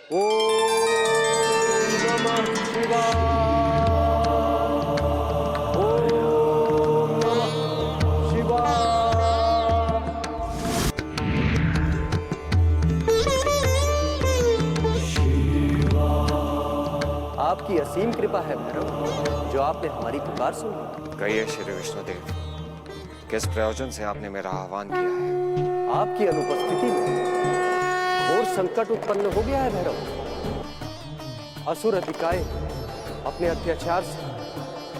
ओम नमः शिवाय। ओम नमः शिवाय। आपकी असीम कृपा है भैरव, जो आपने हमारी पुकार सुनी। कहिए श्री विष्णुदेव, किस प्रयोजन से आपने मेरा आह्वान किया है? आपकी अनुपस्थिति में घोर संकट उत्पन्न हो गया है भैरव। असुर अतिकाय अपने अत्याचार से,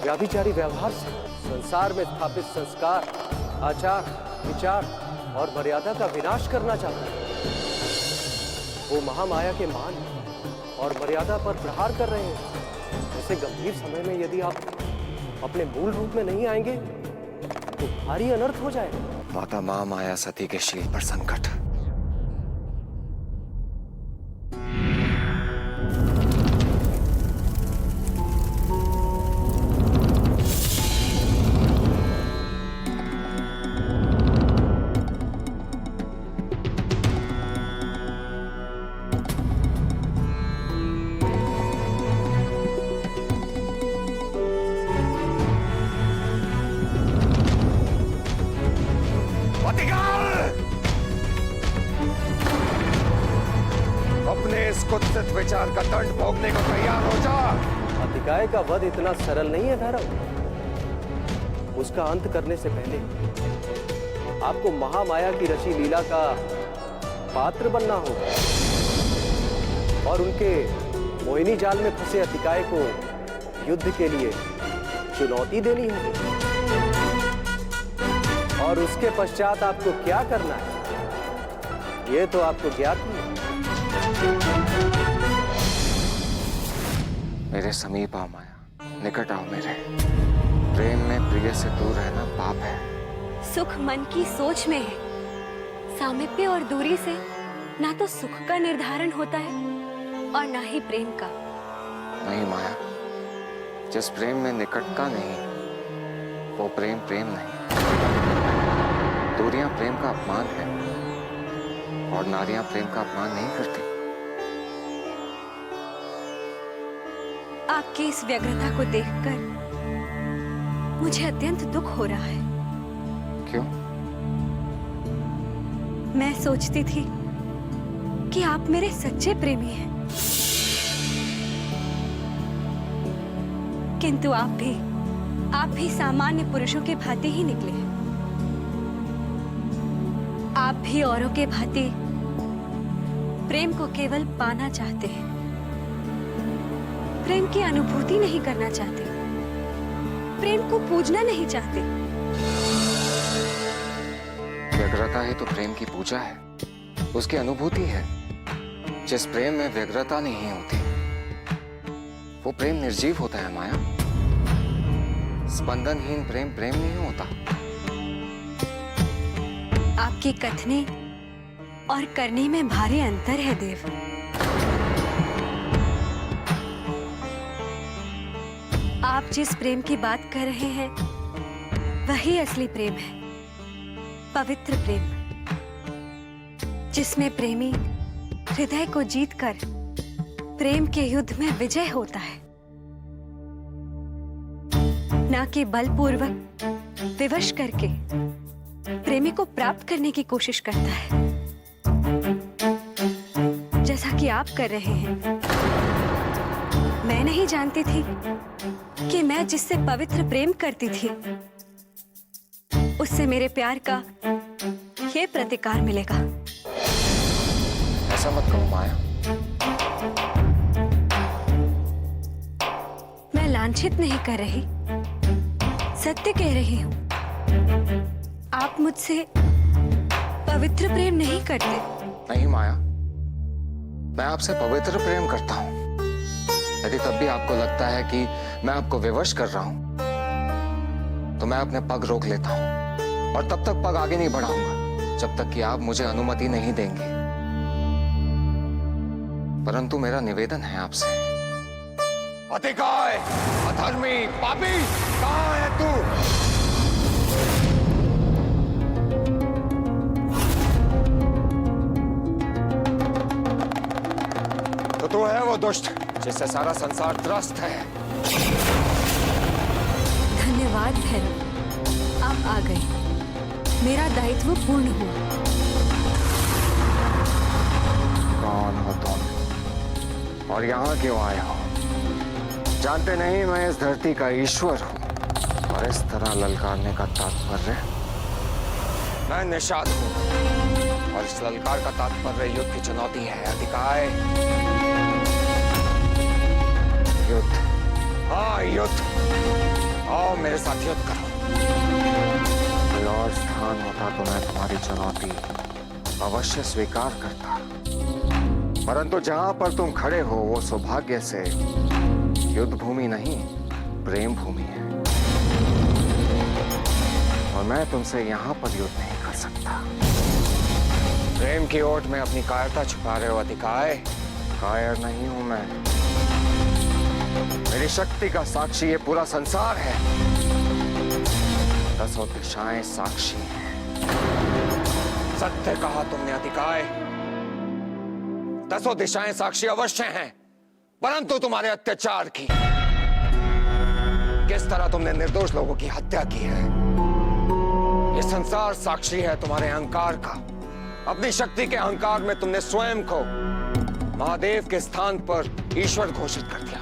व्याभिचारी व्यवहार से संसार में स्थापित संस्कार, आचार, विचार और मर्यादा का विनाश करना चाहता है। वो महामाया के मान और मर्यादा पर प्रहार कर रहे हैं। ऐसे गंभीर समय में यदि आप अपने मूल रूप में नहीं आएंगे तो भारी अनर्थ हो जाएगा। माता महामाया सती के शील पर संकट। अपने इस कुत्सित विचार का दंड भोगने को तैयार हो जा। अतिकाय का वध इतना सरल नहीं है भैरव। उसका अंत करने से पहले आपको महामाया की रची लीला का पात्र बनना होगा और उनके मोहिनी जाल में फंसे अतिकाय को युद्ध के लिए चुनौती देनी होगी। और उसके पश्चात आपको क्या करना है, यह तो आपको ज्ञात नहीं। मेरे समीप आओ माया, निकट आओ मेरे। प्रेम में प्रिय से दूर रहना पाप है। सुख मन की सोच में है। सामीप्य और दूरी से ना तो सुख का निर्धारण होता है और ना ही प्रेम का। नहीं माया, जिस प्रेम में निकटता नहीं वो प्रेम प्रेम नहीं। दूरियां प्रेम का अपमान है और नारियां प्रेम का अपमान नहीं करती। आपकी इस व्यग्रता को देखकर मुझे अत्यंत दुख हो रहा है। क्यों? मैं सोचती थी कि आप मेरे सच्चे प्रेमी हैं, किंतु आप भी सामान्य पुरुषों के भांति ही निकले हैं। आप भी औरों के भांति प्रेम को केवल पाना चाहते हैं, प्रेम की अनुभूति नहीं करना चाहते, प्रेम को पूजना नहीं चाहते। व्यग्रता ही तो प्रेम की पूजा है, उसकी अनुभूति है। जिस प्रेम में व्यग्रता नहीं होती वो प्रेम निर्जीव होता है माया। स्पंदनहीन प्रेम प्रेम नहीं होता। आपकी कथने और करने में भारी अंतर है देव। आप जिस प्रेम की बात कर रहे हैं वही असली प्रेम है, पवित्र प्रेम, जिसमें प्रेमी हृदय को जीतकर प्रेम के युद्ध में विजय होता है, ना कि बलपूर्वक विवश करके प्रेमी को प्राप्त करने की कोशिश करता है, जैसा कि आप कर रहे हैं। मैं नहीं जानती थी कि मैं जिससे पवित्र प्रेम करती थी उससे मेरे प्यार का ये प्रतिकार मिलेगा। ऐसा मत कहो माया। मैं लांछित नहीं कर रही, सत्य कह रही हूँ। आप मुझसे पवित्र प्रेम नहीं करते। नहीं माया, मैं आपसे पवित्र प्रेम करता हूँ। यदि तब भी आपको लगता है कि मैं आपको विवश कर रहा हूं तो मैं अपने पग रोक लेता हूं और तब तक पग आगे नहीं बढ़ाऊंगा जब तक कि आप मुझे अनुमति नहीं देंगे। परंतु मेरा निवेदन है आपसे। अतिकाय, अधर्मी, पापी, कहां है तू? तो तू है वो दुष्ट जिससे सारा संसार त्रस्त है। धन्यवाद भैरव, आप आ गए। मेरा दायित्व पूर्ण हुआ। कौन हो तुम और यहाँ क्यों आए हो? जानते नहीं मैं इस धरती का ईश्वर हूँ। और इस तरह ललकारने का तात्पर्य, मैं निषाद हूँ और इस ललकार का तात्पर्य युद्ध की चुनौती है। अधिकाय, युद्ध, हाँ युद्ध। आओ मेरे साथ युद्ध करो। कोई और स्थान होता तो मैं तुम्हारी चुनौती अवश्य स्वीकार करता, परंतु जहां पर तुम खड़े हो वो सौभाग्य से युद्ध भूमि नहीं, प्रेम भूमि है। और मैं तुमसे यहां पर युद्ध नहीं कर सकता। प्रेम की ओट में अपनी कायरता छुपा रहे हो अधिकाय। कायर नहीं हूं मैं। मेरी शक्ति का साक्षी ये पूरा संसार है। दसों दिशाएं साक्षी हैं। सत्य कहा तुमने अधिकाय। दसों दिशाएं साक्षी अवश्य हैं, परंतु तुम्हारे अत्याचार की, किस तरह तुमने निर्दोष लोगों की हत्या की है, ये संसार साक्षी है तुम्हारे अहंकार का। अपनी शक्ति के अहंकार में तुमने स्वयं को महादेव के स्थान पर ईश्वर घोषित कर दिया,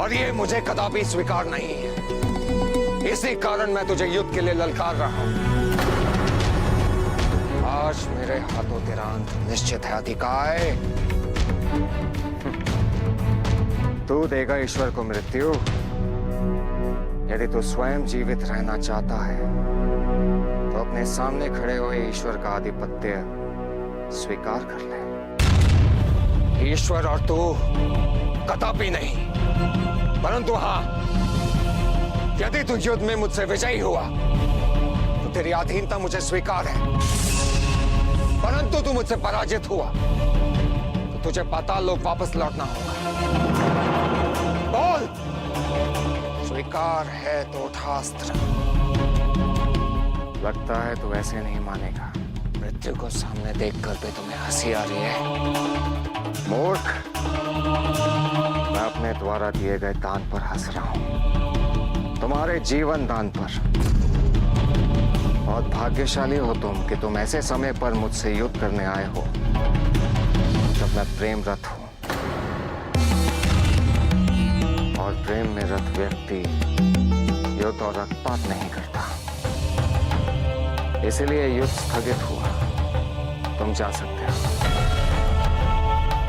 और ये मुझे कदापि स्वीकार नहीं है। इसी कारण मैं तुझे युद्ध के लिए ललकार रहा हूं। आज मेरे हाथों तेरा अंत निश्चित है अधिकाय। तू देगा ईश्वर को मृत्यु। यदि तू स्वयं जीवित रहना चाहता है तो अपने सामने खड़े हुए ईश्वर का आधिपत्य स्वीकार कर ले। ईश्वर और तू कदापि नहीं, परंतु हाँ, यदि तू युद्ध में मुझसे विजयी हुआ तो तेरी अधीनता मुझे स्वीकार है, परंतु तू मुझसे पराजित हुआ तो तुझे पाताल लोक वापस लौटना होगा। बोल, स्वीकार है तो उठा अस्त्र। लगता है तू ऐसे नहीं मानेगा। मृत्यु को सामने देखकर भी तुम्हें हंसी आ रही है। मूर्ख, मैं अपने द्वारा दिए गए दान पर हंस रहा हूं, तुम्हारे जीवन दान पर। बहुत भाग्यशाली हो तुम कि तुम ऐसे समय पर मुझसे युद्ध करने आए हो जब मैं प्रेम रत हूं, और प्रेम में रत व्यक्ति युद्ध और रक्तपात नहीं करता। इसलिए युद्ध स्थगित हुआ। तुम जा सकते हो,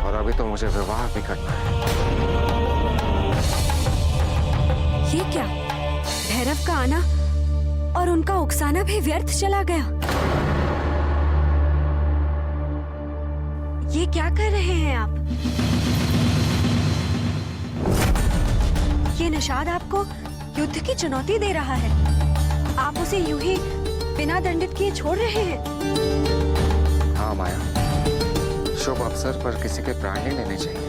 और अभी तो मुझे विवाह भी करना है। ये क्या? भैरव का आना और उनका उकसाना भी व्यर्थ चला गया। ये क्या कर रहे हैं आप? ये निषाद आपको युद्ध की चुनौती दे रहा है। आप उसे यूं ही बिना दंडित किए छोड़ रहे हैं। हाँ माया, शुभ अवसर पर किसी के प्राण नहीं लेने चाहिए।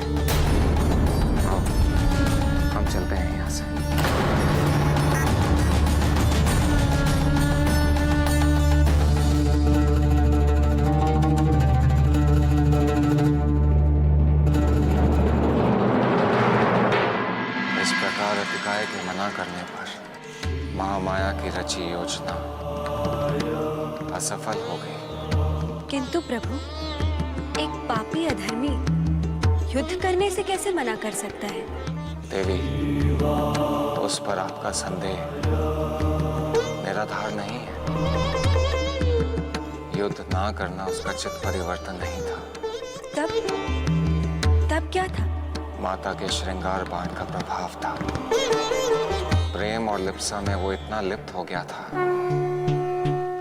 आओ, हम चलते हैं यहाँ से। इस प्रकार अधिकाय के मना करने पर महामाया की रची योजना असफल हो गई। किंतु प्रभु, एक पापी अधर्मी युद्ध करने से कैसे मना कर सकता है? देवी, उस पर आपका संदेह निराधार नहीं है। युद्ध ना करना उसका चित्त परिवर्तन नहीं था। तब क्या था? माता के श्रृंगार बाण का प्रभाव था। प्रेम और लिप्सा में वो इतना लिप्त हो गया था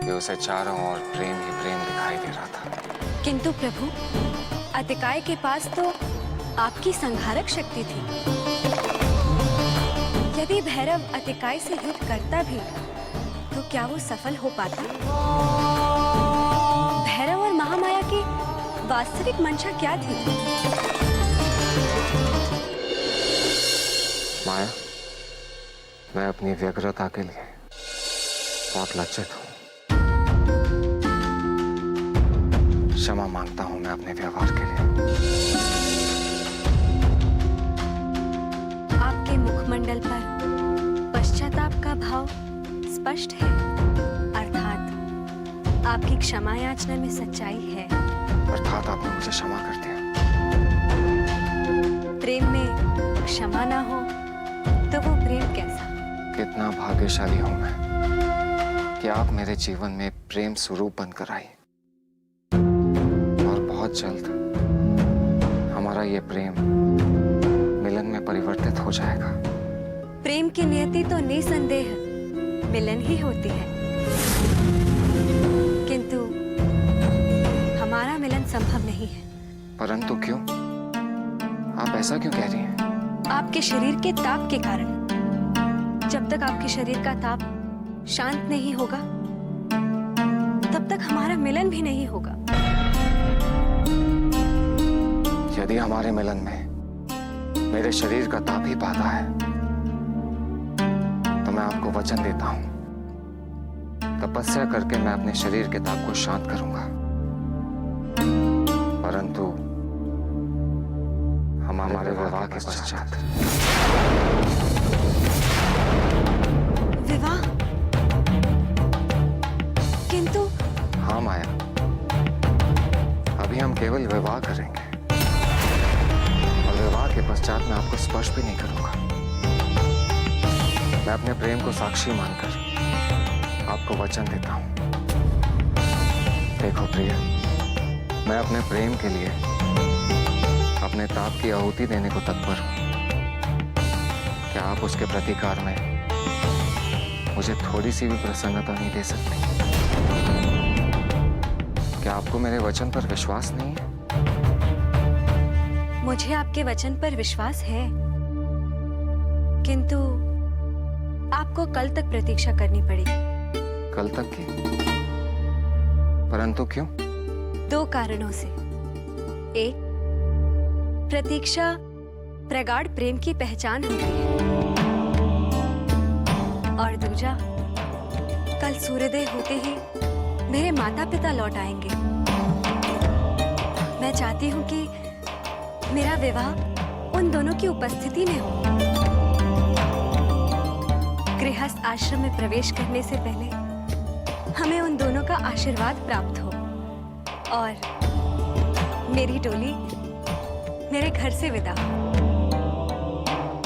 कि उसे चारों ओर प्रेम ही प्रेम दिखाई दे रहा था। किंतु प्रभु, अतिकाय के पास तो आपकी संहारक शक्ति थी। यदि भैरव अतिकाय से युद्ध करता भी तो क्या वो सफल हो पाता? भैरव और महामाया की वास्तविक मंशा क्या थी? माया, मैं अपनी व्यग्रता के लिए बहुत लज्जित हूं। क्षमा मांगता हूं मैं अपने व्यवहार के लिए। आपके मुखमंडल पर पश्चाताप का भाव स्पष्ट है, अर्थात आपकी क्षमा याचना में सच्चाई है। अर्थात आपने मुझे क्षमा कर दिया। प्रेम में क्षमा ना हो तो वो प्रेम कैसा? कितना भाग्यशाली हूं मैं कि आप मेरे जीवन में प्रेम स्वरूप बनकर आई, और बहुत जल्द हमारा ये प्रेम मिलन में परिवर्तित हो जाएगा। प्रेम की नियति तो निसंदेह मिलन ही होती है, किंतु हमारा मिलन संभव नहीं है। परंतु क्यों? आप ऐसा क्यों कह रही हैं? आपके शरीर के ताप के कारण। जब तक आपके शरीर का ताप शांत नहीं होगा, तब तक हमारा मिलन भी नहीं होगा। यदि हमारे मिलन में मेरे शरीर का ताप ही बाधा है, तो मैं आपको वचन देता हूं, तपस्या करके मैं अपने शरीर के ताप को शांत करूंगा। परंतु हम हमारे विवाह के पश्चात। विवाह? किंतु हाँ माया, अभी हम केवल विवाह करेंगे, और विवाह के पश्चात मैं आपको स्पर्श भी नहीं करूंगा। मैं अपने प्रेम को साक्षी मानकर आपको वचन देता हूं। देखो प्रिय, मैं अपने प्रेम के लिए अपने ताप की आहुति देने को तत्पर हूं। क्या आप उसके प्रतिकार में मुझे थोड़ी सी भी प्रसन्नता नहीं दे सकती? क्या आपको मेरे वचन पर विश्वास नहीं है? मुझे आपके वचन पर विश्वास है, किंतु आपको कल तक प्रतीक्षा करनी पड़ेगी। कल तक की? परंतु क्यों? 2 कारणों से। एक, प्रतीक्षा प्रगाढ़ प्रेम की पहचान होती है, और दूजा, कल सूर्योदय होते ही मेरे माता पिता लौट आएंगे। मैं चाहती हूँ कि मेरा विवाह उन दोनों की उपस्थिति में हो। गृहस्थ आश्रम में प्रवेश करने से पहले हमें उन दोनों का आशीर्वाद प्राप्त हो, और मेरी डोली मेरे घर से विदा हो।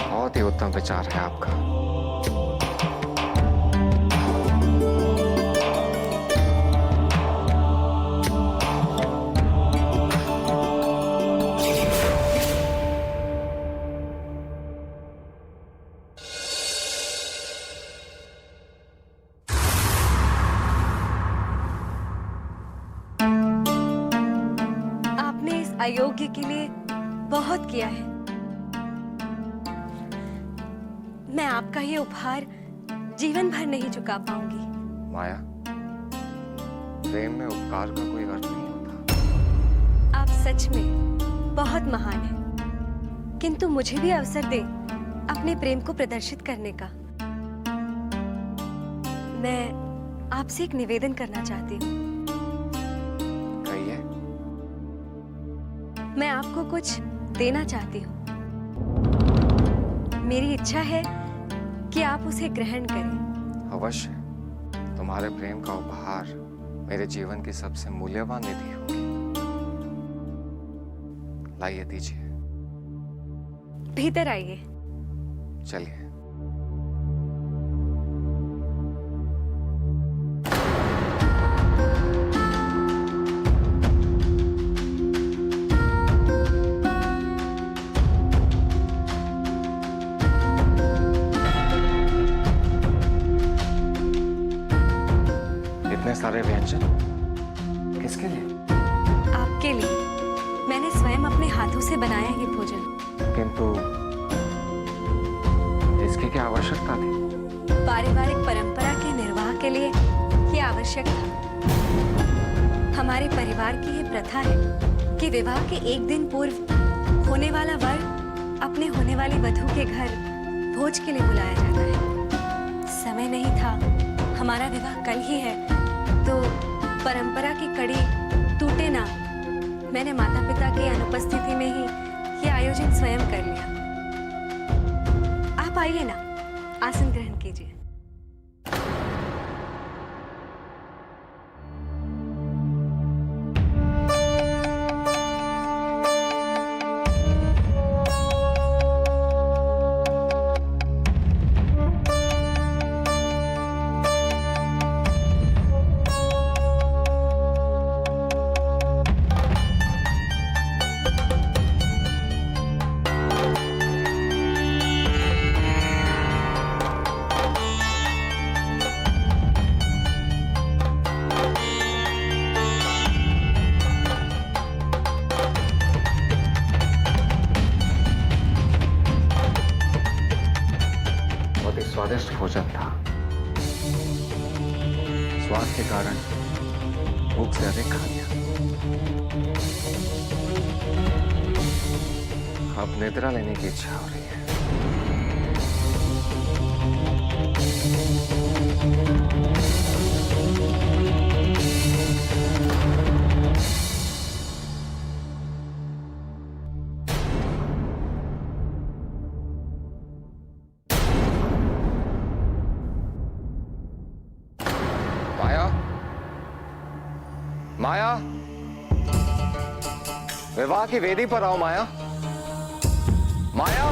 बहुत ही उत्तम विचार है आपका। आपने इस अयोग्य के लिए बहुत किया है। मैं आपका ये उपहार जीवन भर नहीं चुका पाऊंगी। माया, प्रेम में उपकार का कोई अर्थ नहीं होता। आप सच में बहुत महान हैं, किंतु मुझे भी अवसर दे अपने प्रेम को प्रदर्शित करने का। मैं आपसे एक निवेदन करना चाहती हूँ। कहिए। मैं आपको कुछ देना चाहती हूँ। मेरी इच्छा है कि आप उसे ग्रहण करें। अवश्य। तुम्हारे प्रेम का उपहार मेरे जीवन की सबसे मूल्यवान निधि होगी। लाइए, दीजिए। भीतर आइए। चलिए। इतने सारे व्यंजन किसके लिए? आपके लिए। मैंने स्वयं अपने हाथों से बनाया ये भोजन। किंतु इसकी क्या आवश्यकता थी? पारिवारिक परंपरा के निर्वाह के लिए ये आवश्यक था। हमारे परिवार की ये प्रथा है कि विवाह के एक दिन पूर्व होने वाला वर अपने होने वाली वधू के घर भोज के लिए बुलाया जाता है। समय नहीं था, हमारा विवाह कल ही है, तो परंपरा की कड़ी टूटे ना मैंने माता पिता की अनुपस्थिति में ही ये आयोजन स्वयं कर लिया। आप आइए ना, आसन ग्रहण कीजिए। स्वादिष्ट भोजन था। स्वाद के कारण भूख से अधिक खा लिया। अब निद्रा लेने की इच्छा हो रही है। माया, विवाह की वेदी पर आओ माया। माया,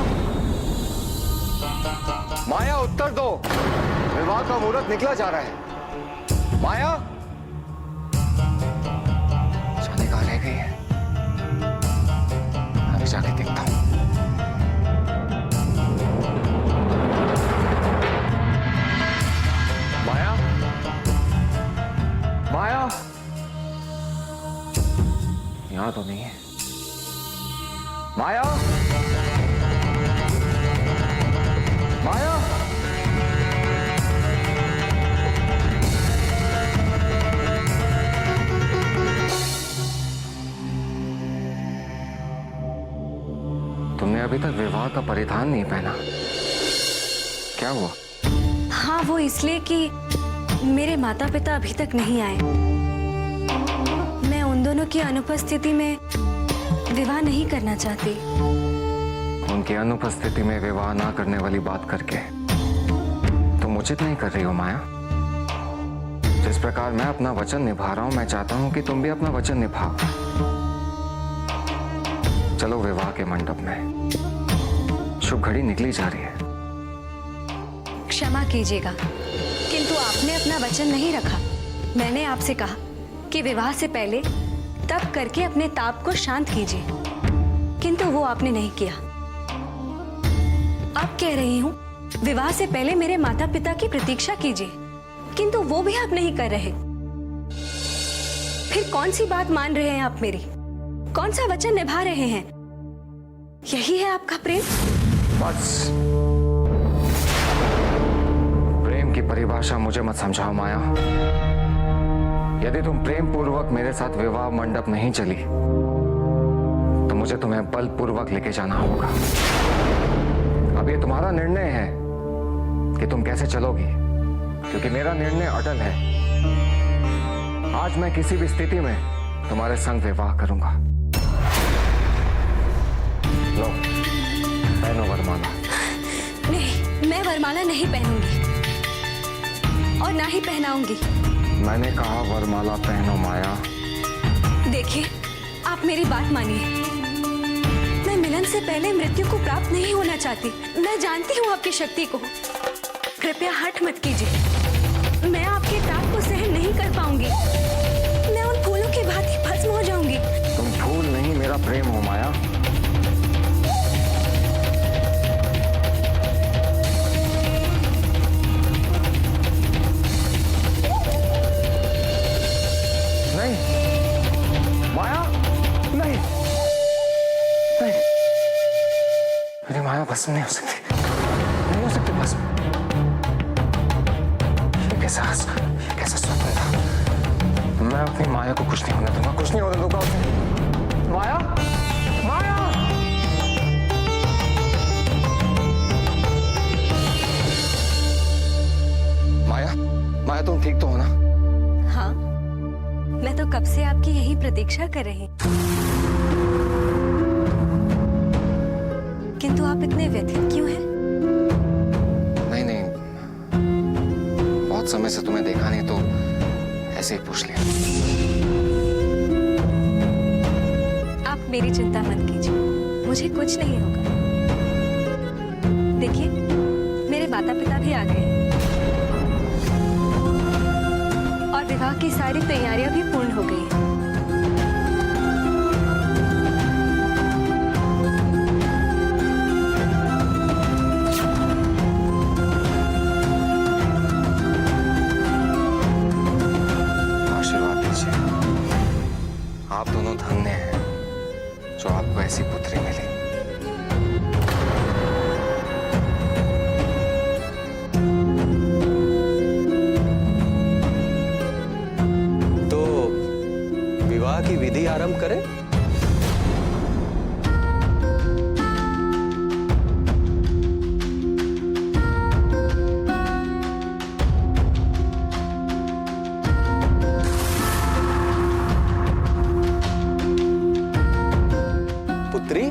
माया उत्तर दो, विवाह का मुहूर्त निकला जा रहा है। माया, जाने कहाँ रह गई है? अभी जाके देखता हूं। माया, माया, यहां तो नहीं है। माया, माया, तुमने अभी तक विवाह का परिधान नहीं पहना, क्या हुआ? हाँ, वो इसलिए कि मेरे माता पिता अभी तक नहीं आए। मैं उन दोनों की अनुपस्थिति में विवाह नहीं करना चाहती। उनकी अनुपस्थिति में विवाह ना करने वाली बात करके तुम उचित नहीं कर रही हो माया। जिस प्रकार मैं अपना वचन निभा रहा हूं, मैं चाहता हूं कि तुम भी अपना वचन निभाओ। चलो विवाह के मंडप में, शुभ घड़ी निकली जा रही है। क्षमा कीजिएगा, किंतु आपने अपना वचन नहीं रखा। मैंने आपसे कहा कि विवाह से पहले तप करके अपने ताप को शांत कीजिए, किंतु वो आपने नहीं किया। अब कह रही हूं, विवाह से पहले मेरे माता पिता की प्रतीक्षा कीजिए, किंतु वो भी आप नहीं कर रहे। फिर कौन सी बात मान रहे हैं आप मेरी? कौन सा वचन निभा रहे हैं? यही है आपका प्रेम? बस, प्रेम की परिभाषा मुझे मत समझाओ माया। यदि तुम प्रेम पूर्वक मेरे साथ विवाह मंडप नहीं चली, तो मुझे तुम्हें बलपूर्वक लेके जाना होगा। अब ये तुम्हारा निर्णय है कि तुम कैसे चलोगी, क्योंकि मेरा निर्णय अटल है। आज मैं किसी भी स्थिति में तुम्हारे संग विवाह करूंगा। लो, पहनो वरमाला। नहीं, मैं वरमाला नहीं पहनूंगी और ना ही पहनाऊंगी। मैंने कहा वरमाला पहनो माया। देखिए, आप मेरी बात मानिए। मैं मिलन से पहले मृत्यु को प्राप्त नहीं होना चाहती। मैं जानती हूँ आपकी शक्ति को। कृपया हठ मत कीजिए। मैं आपके ताप को सहन नहीं कर पाऊंगी। मैं उन फूलों की भांति भस्म हो जाऊंगी। तुम फूल नहीं, मेरा प्रेम हो माया। नहीं माया, नहीं नहीं, मेरी माया भस्म नहीं हो सकती, नहीं हो सकती भस्म। ये कैसा स्वप्न था। मैं अपनी माया को कुछ नहीं होने दूंगा, कुछ नहीं होने दूंगा उसे। माया, माया, माया, माया तुम ठीक तो हो ना? हाँ, मैं तो तो कब से आपकी यही प्रतीक्षा कर रही, किंतु आप इतने व्यथित क्यों हैं? नहीं नहीं, बहुत समय से तुम्हें देखा नहीं तो ऐसे ही पूछ लिया। आप मेरी चिंता मत कीजिए, मुझे कुछ नहीं होगा। देखिए, मेरे माता पिता भी आ गए हैं और विवाह की सारी तैयारियां भी पूर्ण हो गई हैं। आशीर्वाद दीजिए। आप दोनों धन्य हैं जो आपको ऐसी पुत्री मिली। तो विवाह की विधि आरंभ करें। पुत्री,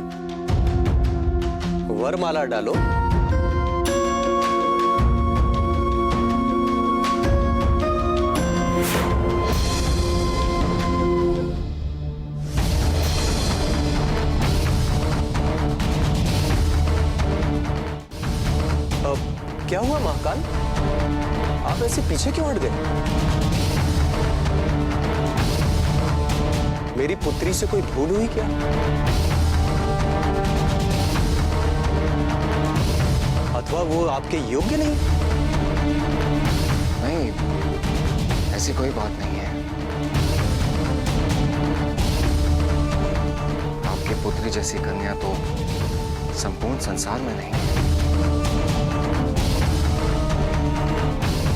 वरमाला डालो। क्या हुआ महाकाल, आप ऐसे पीछे क्यों हट गए? मेरी पुत्री से कोई भूल हुई क्या? अथवा वो आपके योग्य नहीं? नहीं, ऐसी कोई बात नहीं है। आपकी पुत्री जैसी कन्या तो संपूर्ण संसार में नहीं है।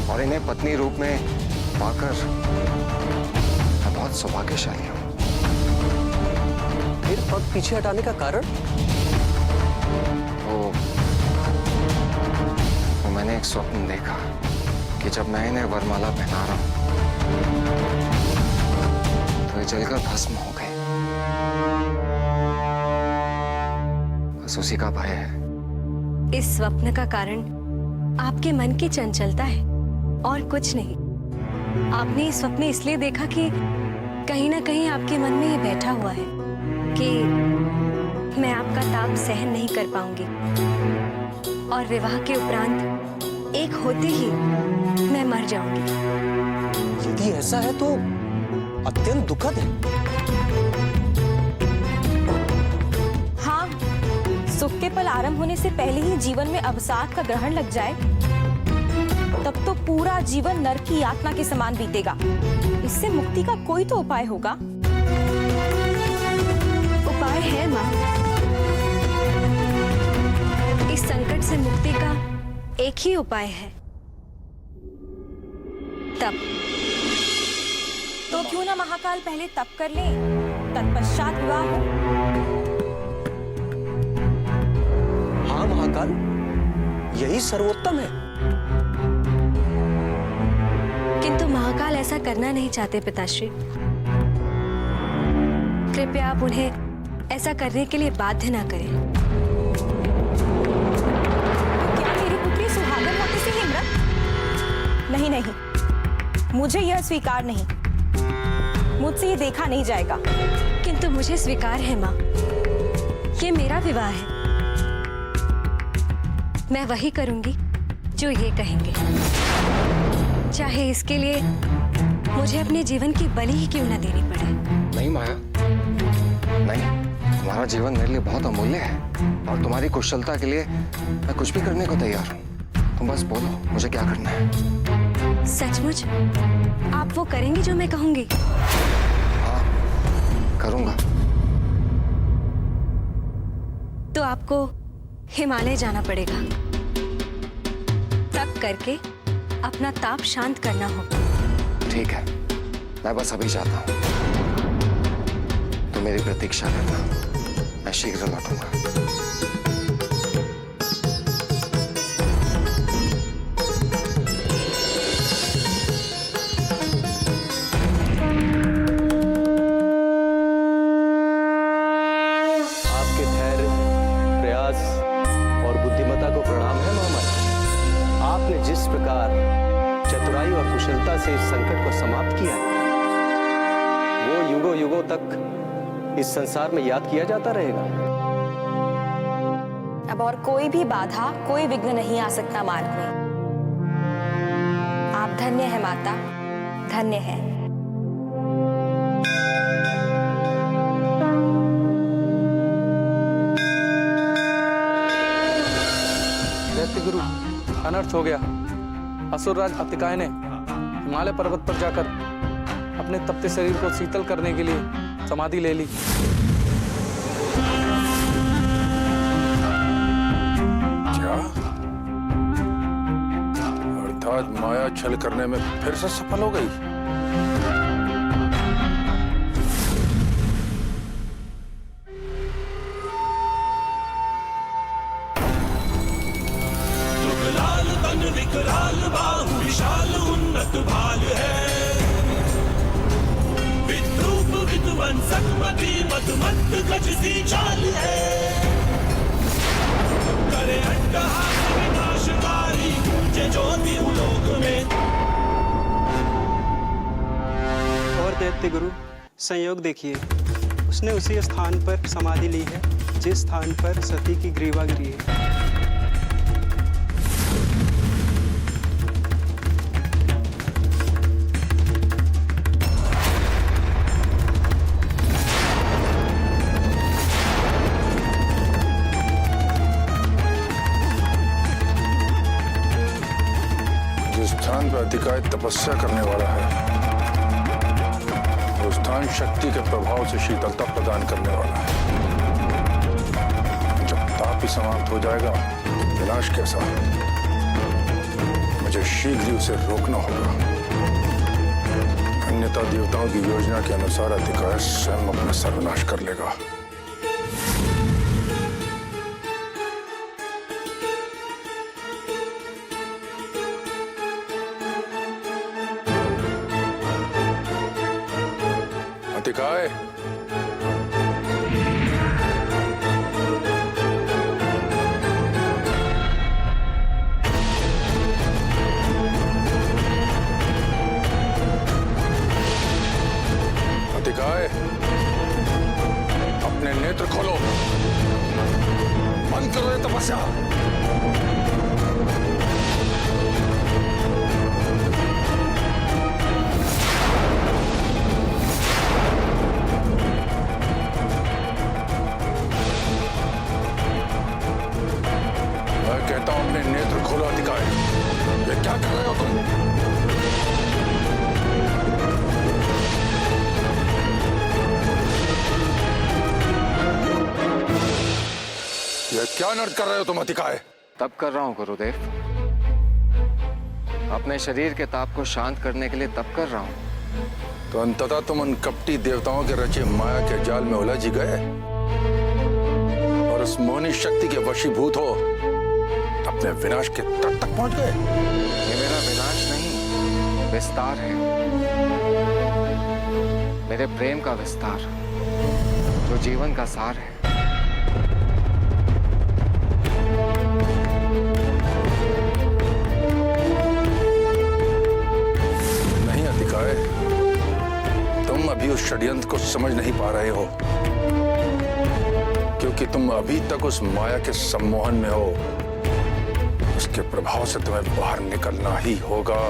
और इन्हें पत्नी रूप में पाकर मैं बहुत सौभाग्यशाली हूं। फिर पग पीछे हटाने का कारण? वो मैंने एक स्वप्न देखा कि जब मैं इन्हें वरमाला पहना रहा हूं तो ये जलकर भस्म हो गए। बस उसी का भय है। इस स्वप्न का कारण आपके मन की चंचलता है और कुछ नहीं। आपने ये स्वप्न इसलिए देखा कि कहीं ना कहीं आपके मन में ये बैठा हुआ है कि मैं आपका ताप सहन नहीं कर पाऊंगी और विवाह के उपरांत एक होते ही मैं मर जाऊंगी। यदि ऐसा है तो अत्यंत दुखद है। हाँ, सुख के पल आरंभ होने से पहले ही जीवन में अवसाद का ग्रहण लग जाए तब तो पूरा जीवन नरक की यातना के समान बीतेगा। इससे मुक्ति का कोई तो उपाय होगा। उपाय है माँ। इस संकट से मुक्ति का एक ही उपाय है, तप। तो क्यों ना महाकाल पहले तप कर ले, तत्पश्चात विवाह हो। हाँ महाकाल, यही सर्वोत्तम है। किंतु महाकाल ऐसा करना नहीं चाहते पिताश्री। कृपया आप उन्हें ऐसा करने के लिए बाध्य ना करें। क्या मेरी पुत्री सुहागन होते से ही मृत? नहीं नहीं, मुझे यह स्वीकार नहीं। मुझसे ये देखा नहीं जाएगा। किंतु मुझे स्वीकार है माँ, ये मेरा विवाह है। मैं वही करूंगी जो ये कहेंगे, चाहे इसके लिए मुझे अपने जीवन की बलि ही क्यों न देनी पड़े। नहीं माया, नहीं, तुम्हारा जीवन मेरे लिए बहुत अमूल्य है और तुम्हारी कुशलता के लिए मैं कुछ भी करने को तैयार हूँ। तुम बस बोलो मुझे क्या करना है। सचमुच आप वो करेंगे जो मैं कहूंगी? हाँ, करूंगा। तो आपको हिमालय जाना पड़ेगा। तप करके अपना ताप शांत करना होगा। ठीक है, मैं बस अभी जाता हूँ। तो मेरी प्रतीक्षा करना, मैं शीघ्र लौटूंगा। काम है मोहम्मद। आपने जिस प्रकार चतुराई और कुशलता से इस संकट को समाप्त किया, वो युगों युगों तक इस संसार में याद किया जाता रहेगा। अब और कोई भी बाधा, कोई विघ्न नहीं आ सकता मार्ग में। आप धन्य है माता, धन्य है। दैत्य गुरु, अनर्थ हो गया। असुरराज अतिकाय ने हिमालय पर्वत पर जाकर अपने तपते शरीर को शीतल करने के लिए समाधि ले ली। क्या? अर्थात माया छल करने में फिर से सफल हो गई। विकराल बाहु विशाल उन्नत भाल है, विद्रूप विध्वंसक मति मदमत्त गज सी चाल है, करे अट्टहास विनाशकारी गूंजे ज्योति उलोक में। और दैत्य गुरु संयोग देखिए, उसने उसी स्थान पर समाधि ली है जिस स्थान पर सती की ग्रीवा गिरी है। स्थान पर अतिकाय तपस्या करने वाला है, वो स्थान शक्ति के प्रभाव से शीतलता प्रदान करने वाला है। जब ताप ही समाप्त हो जाएगा, विनाश कैसा? मुझे शीघ्र ही उसे रोकना होगा, अन्यथा देवताओं की योजना के अनुसार अतिकाय स्वयं अपना सर्वनाश कर लेगा। अतिकाय, अतिकाय, अपने नेत्र खोलो, बंद करो ये तपस्या। कहता हूं अपने नेत्र खोलो अतिकाय, ये क्या कर रहे हो तुम? ये क्या नर्क कर रहे हो तुम अतिकाय? तब कर रहा हूं गुरुदेव, अपने शरीर के ताप को शांत करने के लिए तब कर रहा हूं। तो अंततः तुम उन कपटी देवताओं के रचे माया के जाल में उलझ गए और उस मोहनी शक्ति के वशीभूत हो अपने विनाश के तट तक पहुंच गए। ये मेरा विनाश नहीं, विस्तार है, मेरे प्रेम का विस्तार, जो जीवन का सार है। नहीं अतिकाय, तुम अभी उस षड्यंत्र को समझ नहीं पा रहे हो, क्योंकि तुम अभी तक उस माया के सम्मोहन में हो। उसके प्रभाव से तुम्हें बाहर निकलना ही होगा।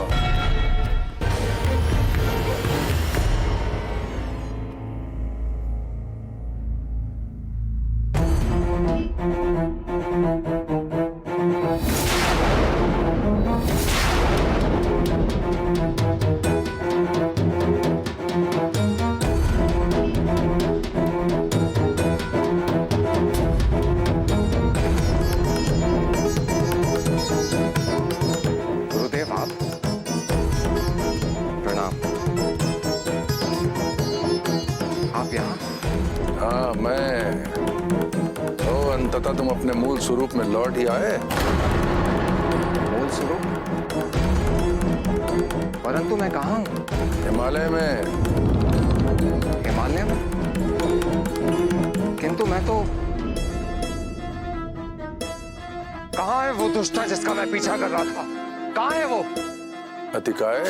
हाँ मैं तो अंततः तुम अपने मूल स्वरूप में लौट ही आए। मूल स्वरूप? परंतु मैं कहाँ हूँ? हिमालय में। हिमालय में? किंतु मैं तो, कहाँ है वो वो दुष्ट था जिसका मैं पीछा कर रहा था? कहाँ है वो? अतिकाय,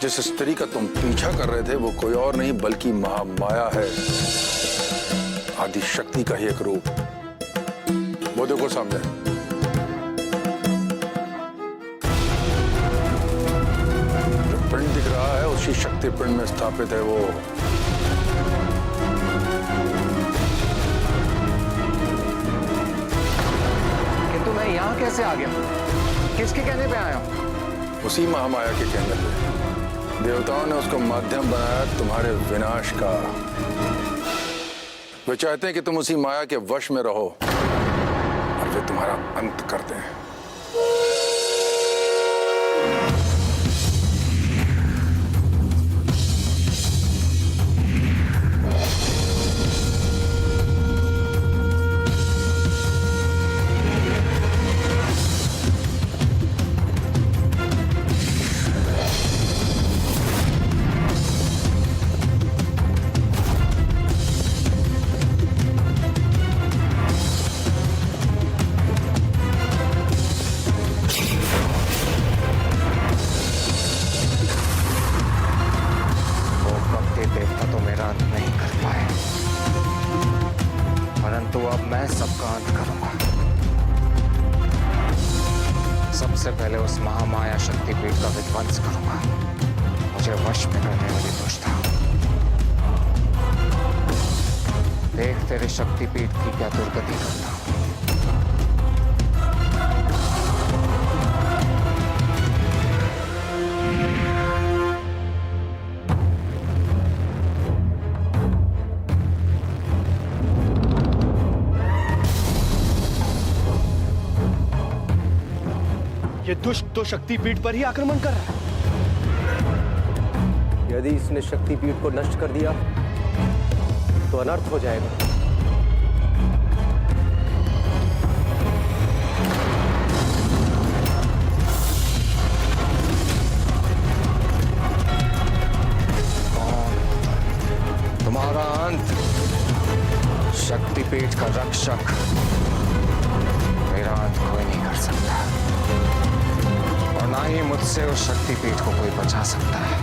जिस स्त्री का तुम पीछा कर रहे थे वो कोई और नहीं बल्कि महामाया है, आदि शक्ति का ही एक रूप। वो देखो सामने। जो पिंड दिख रहा है उसी शक्ति पिंड में स्थापित है वो। किंतु मैं यहाँ कैसे आ गया? किसके कहने पे आया हूँ? उसी महामाया के कहने पे देवताओं ने उसको माध्यम बनाया तुम्हारे विनाश का। वे चाहते हैं कि तुम उसी माया के वश में रहो और वे तुम्हारा अंत करते हैं। परंतु अब मैं सबका अंत करूंगा। सबसे पहले उस महामाया शक्तिपीठ का विध्वंस करूंगा, मुझे वश में करने वाली दुष्टा। देख तेरे शक्तिपीठ की क्या दुर्गति करता हूं। ये दुष्ट तो शक्तिपीठ पर ही आक्रमण कर रहा है। यदि इसने शक्तिपीठ को नष्ट कर दिया तो अनर्थ हो जाएगा। तुम्हारा अंत शक्तिपीठ का रक्षक, मेरा अंत कोई नहीं कर सकता और ना ही मुझसे उस शक्तिपीठ को कोई बचा सकता है।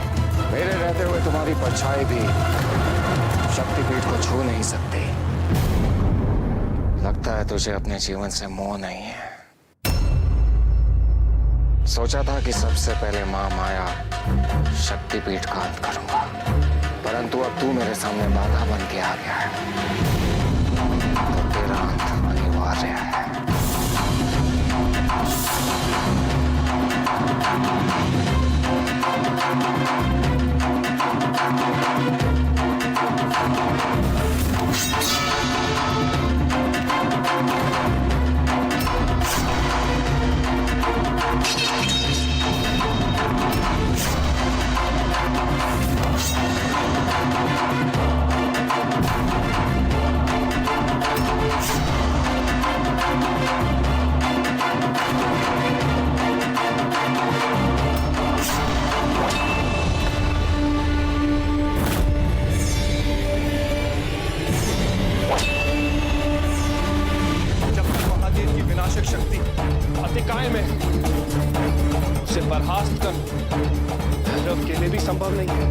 मेरे रहते हुए तुम्हारी परछाई भी शक्तिपीठ को छू नहीं सकती। लगता है तुझे अपने जीवन से मोह नहीं है। सोचा था कि सबसे पहले मां माया शक्तिपीठ का अंत करूंगा, परंतु अब तू मेरे सामने बाधा बन के आ गया है, तो तेरा अंत अनिवार्य है। शक्ति अतिकाय में उसे बर्खास्त कर भैरव के लिए भी संभव नहीं है।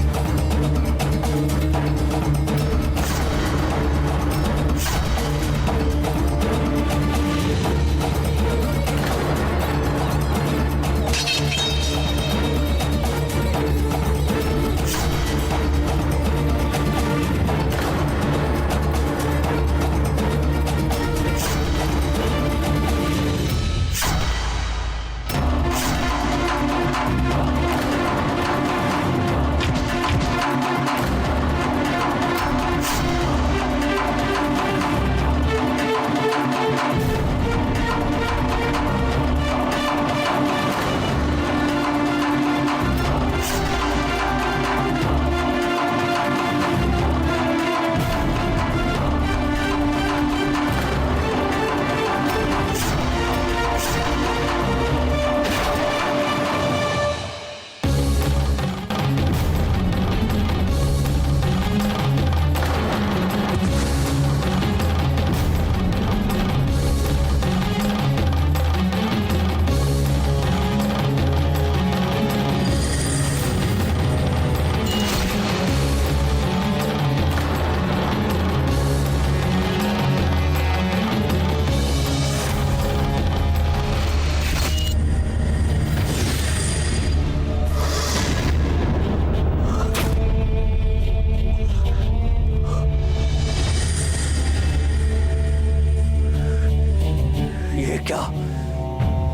क्या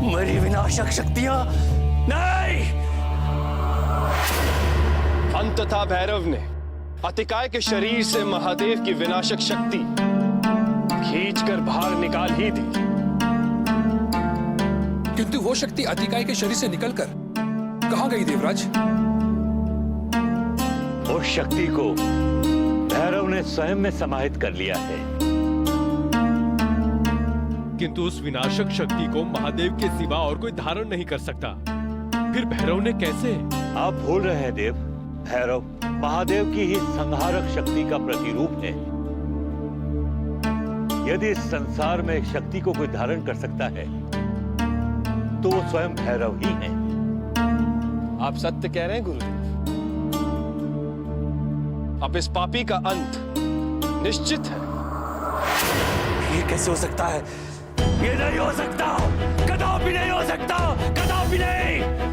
मेरी विनाशक शक्तियां? नहीं! अंततः भैरव ने अतिकाय के शरीर से महादेव की विनाशक शक्ति खींचकर बाहर निकाल ही दी। किंतु वो शक्ति अतिकाय के शरीर से निकलकर कहां गई देवराज? उस शक्ति को भैरव ने स्वयं में समाहित कर लिया है। किंतु उस विनाशक शक्ति को महादेव के सिवा और कोई धारण नहीं कर सकता। फिर भैरव ने कैसे? आप भूल रहे हैं देव, भैरव महादेव की ही संहारक शक्ति का प्रतिरूप है। यदि इस संसार में एक शक्ति को कोई धारण कर सकता है तो वो स्वयं भैरव ही है। आप सत्य कह रहे हैं गुरुदेव। अब इस पापी का अंत निश्चित है। ये कैसे हो सकता है? ये नहीं हो सकता, कदापि नहीं हो सकता, कदापि नहीं।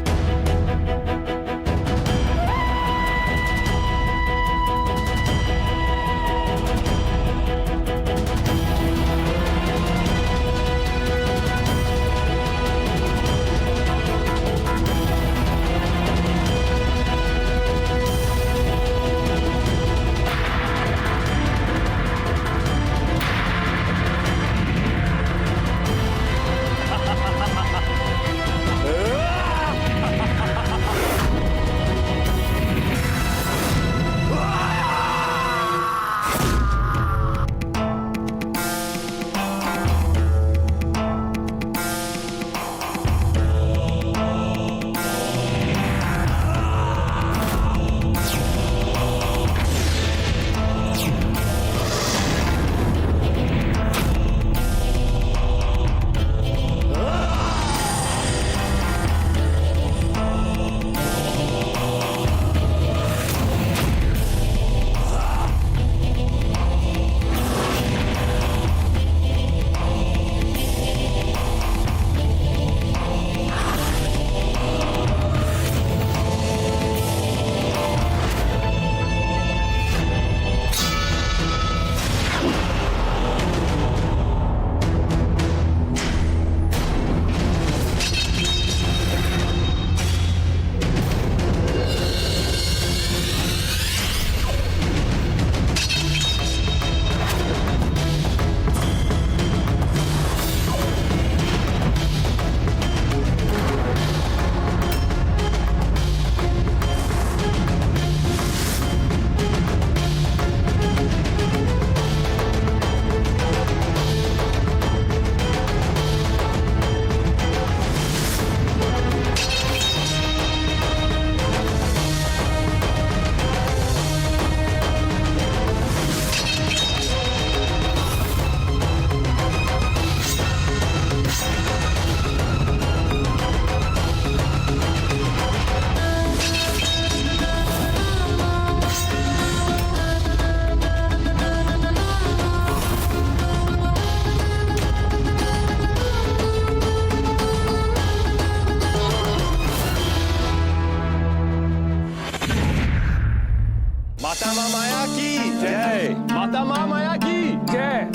माता मां माया की जय। माता मां माया की जय।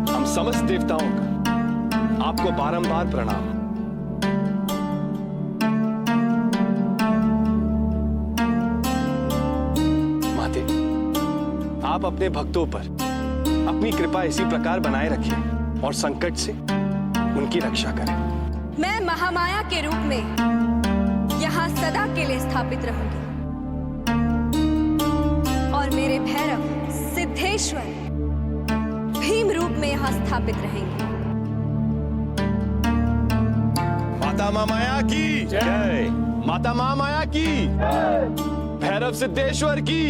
हम समस्त देवताओं का आपको बारंबार प्रणाम। माते, आप अपने भक्तों पर अपनी कृपा इसी प्रकार बनाए रखें और संकट से उनकी रक्षा करें। मैं महामाया के रूप में यहाँ सदा के लिए स्थापित रहूंगी और मेरे भैरव सिद्धेश्वर भीम रूप में यहाँ स्थापित रहेंगे। माता मां माया की जय। माता मां माया की भैरव सिद्धेश्वर की।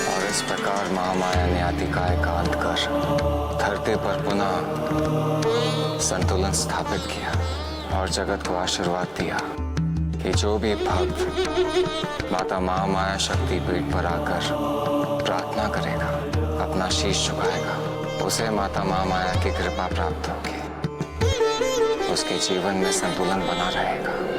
और इस प्रकार महामाया ने अतिकाय का अंत कर धरती पर पुनः संतुलन स्थापित किया और जगत को आशीर्वाद दिया कि जो भी भक्त माता महामाया शक्तिपीठ पर आकर प्रार्थना करेगा, अपना शीश झुकाएगा, उसे माता महामाया की कृपा प्राप्त होगी। उसके जीवन में संतुलन बना रहेगा।